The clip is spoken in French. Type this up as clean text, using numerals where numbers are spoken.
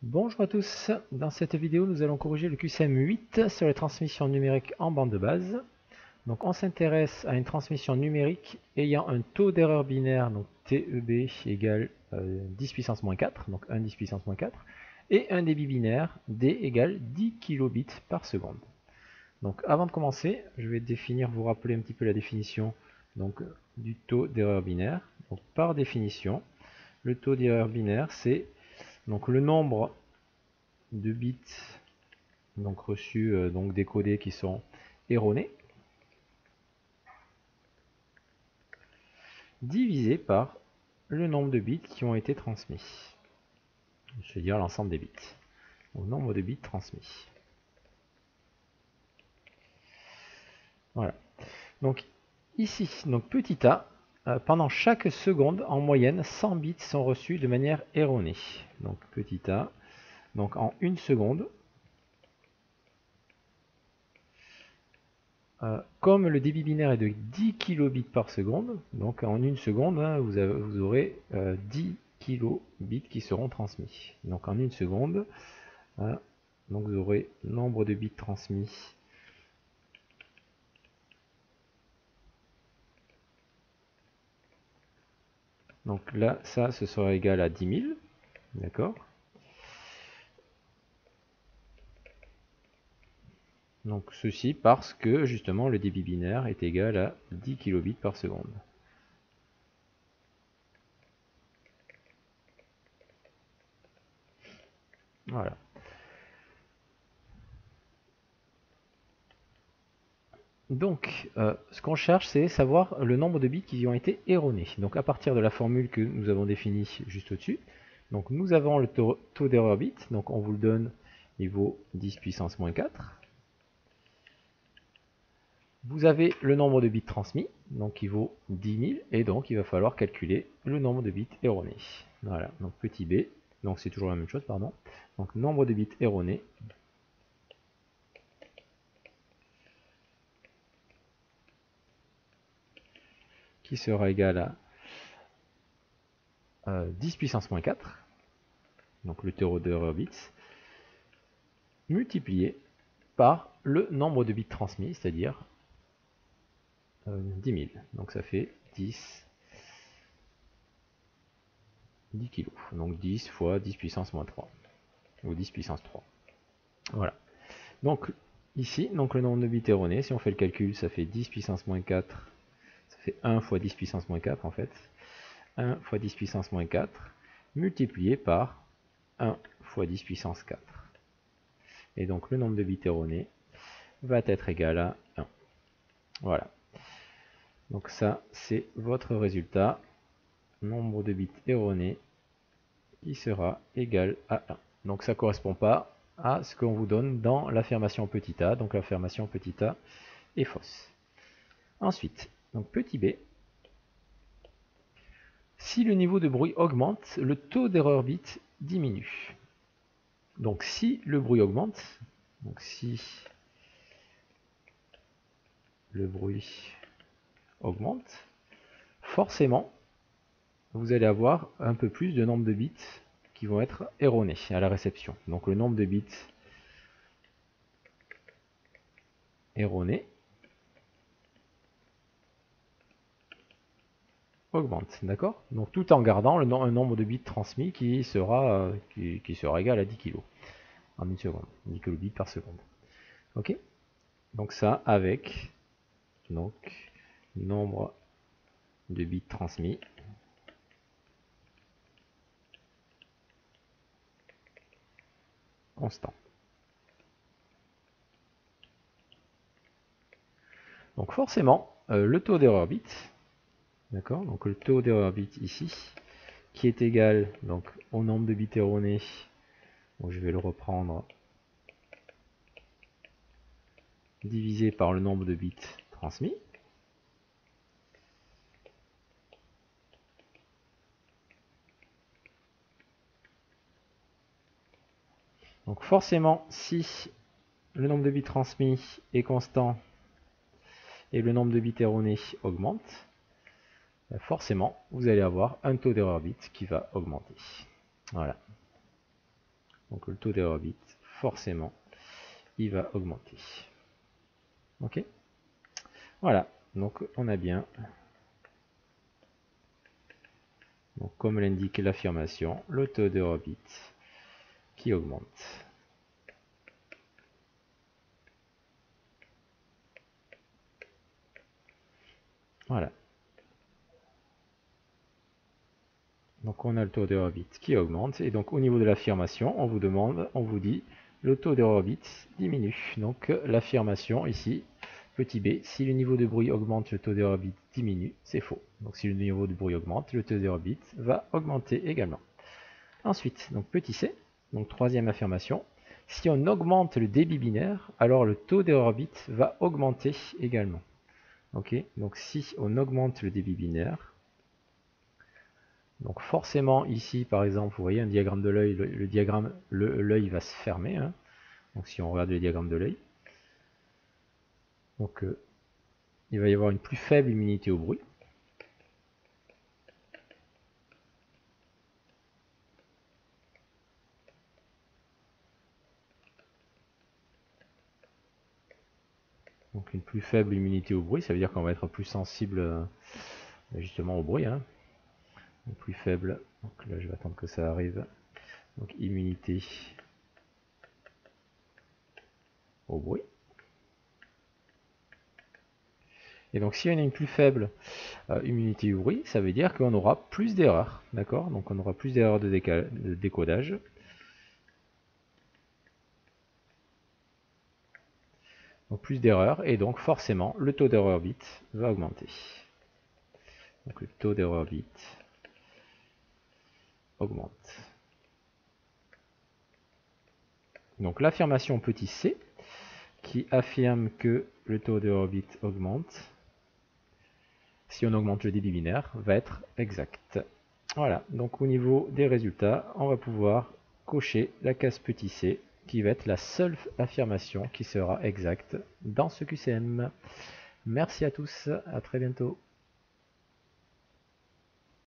Bonjour à tous, dans cette vidéo nous allons corriger le QCM 8 sur les transmissions numériques en bande de base. Donc on s'intéresse à une transmission numérique ayant un taux d'erreur binaire, donc TEB égale 10 puissance moins 4, donc 1 10 puissance moins 4, et un débit binaire D égale 10 kilobits par seconde. Donc avant de commencer, je vais vous rappeler un petit peu la définition donc, du taux d'erreur binaire. Donc par définition, le taux d'erreur binaire c'est donc le nombre de bits donc reçus, donc décodés qui sont erronés, divisé par le nombre de bits qui ont été transmis. Je veux dire l'ensemble des bits. Au nombre de bits transmis. Voilà. Donc ici, donc petit a, pendant chaque seconde, en moyenne, 100 bits sont reçus de manière erronée. Donc petit a, donc en une seconde, comme le débit binaire est de 10 kilobits par seconde, donc en une seconde, hein, vous aurez 10 kilobits qui seront transmis. Donc en une seconde, donc vous aurez nombre de bits transmis donc là, ça, ce sera égal à 10 000, d'accord. Donc ceci parce que justement le débit binaire est égal à 10 kilobits par seconde. Voilà. Donc, ce qu'on cherche, c'est savoir le nombre de bits qui ont été erronés. Donc, à partir de la formule que nous avons définie juste au-dessus, donc nous avons le taux d'erreur bit, donc on vous le donne, il vaut 10 puissance moins 4. Vous avez le nombre de bits transmis, donc il vaut 10 000, et donc il va falloir calculer le nombre de bits erronés. Voilà, donc petit b, donc c'est toujours la même chose, pardon. Donc nombre de bits erronés, qui sera égal à 10 puissance moins 4, donc le taux d'erreur bits, multiplié par le nombre de bits transmis, c'est-à-dire 10 000. Donc ça fait 10 kilos. Donc 10 fois 10 puissance moins 3. Ou 10 puissance 3. Voilà. Donc ici, donc le nombre de bits erronés, si on fait le calcul, ça fait 10 puissance moins 4. Ça fait 1 fois 10 puissance moins 4 en fait. 1 fois 10 puissance moins 4 multiplié par 1 fois 10 puissance 4. Et donc le nombre de bits erronés va être égal à 1. Voilà. Donc ça, c'est votre résultat. Nombre de bits erronés qui sera égal à 1. Donc ça ne correspond pas à ce qu'on vous donne dans l'affirmation petit a. Donc l'affirmation petit a est fausse. Ensuite, donc petit b, si le niveau de bruit augmente, le taux d'erreur bit diminue. Donc si le bruit augmente, donc si le bruit augmente, forcément, vous allez avoir un peu plus de nombre de bits qui vont être erronés à la réception. Donc le nombre de bits erronés augmente, d'accord. Donc tout en gardant un nombre de bits transmis qui sera égal à 10 kg en une seconde, 10 kilobits par seconde. Ok. Donc ça avec donc nombre de bits transmis constant. Donc forcément le taux d'erreur bit, d'accord. Donc le taux d'erreur bit ici qui est égal donc au nombre de bits erronés. Donc je vais le reprendre divisé par le nombre de bits transmis. Donc forcément, si le nombre de bits transmis est constant et le nombre de bits erronés augmente, forcément, vous allez avoir un taux d'erreur bit qui va augmenter. Voilà. donc le taux d'erreur bit, forcément, il va augmenter. Ok? Voilà, donc on a bien, donc comme l'indique l'affirmation, le taux d'erreur bit qui augmente. Voilà. Donc on a le taux d'erreur bit qui augmente, et donc au niveau de l'affirmation, on vous demande, on vous dit, le taux d'erreur bit diminue. Donc l'affirmation ici, petit b, si le niveau de bruit augmente, le taux d'erreur bit diminue, c'est faux. Donc si le niveau de bruit augmente, le taux d'erreur bit va augmenter également. Ensuite, donc petit c, donc troisième affirmation, si on augmente le débit binaire, alors le taux d'erreur bit va augmenter également. Ok, donc si on augmente le débit binaire, donc forcément ici par exemple, vous voyez un diagramme de l'œil, le diagramme, l'œil va se fermer, hein. Donc si on regarde le diagramme de l'œil, donc il va y avoir une plus faible immunité au bruit. Donc une plus faible immunité au bruit, ça veut dire qu'on va être plus sensible justement au bruit, hein. Donc plus faible, donc là je vais attendre que ça arrive. Donc immunité au bruit. Et donc si on a une plus faible immunité au bruit, ça veut dire qu'on aura plus d'erreurs, d'accord? Donc on aura plus d'erreurs de décodage. Donc plus d'erreurs, et donc forcément le taux d'erreur bit va augmenter. Donc le taux d'erreur bit augmente. Donc l'affirmation petit c, qui affirme que le taux d'erreur bit augmente, si on augmente le débit binaire, va être exact. Voilà, donc au niveau des résultats, on va pouvoir cocher la case petit c, qui va être la seule affirmation qui sera exacte dans ce QCM. Merci à tous, à très bientôt.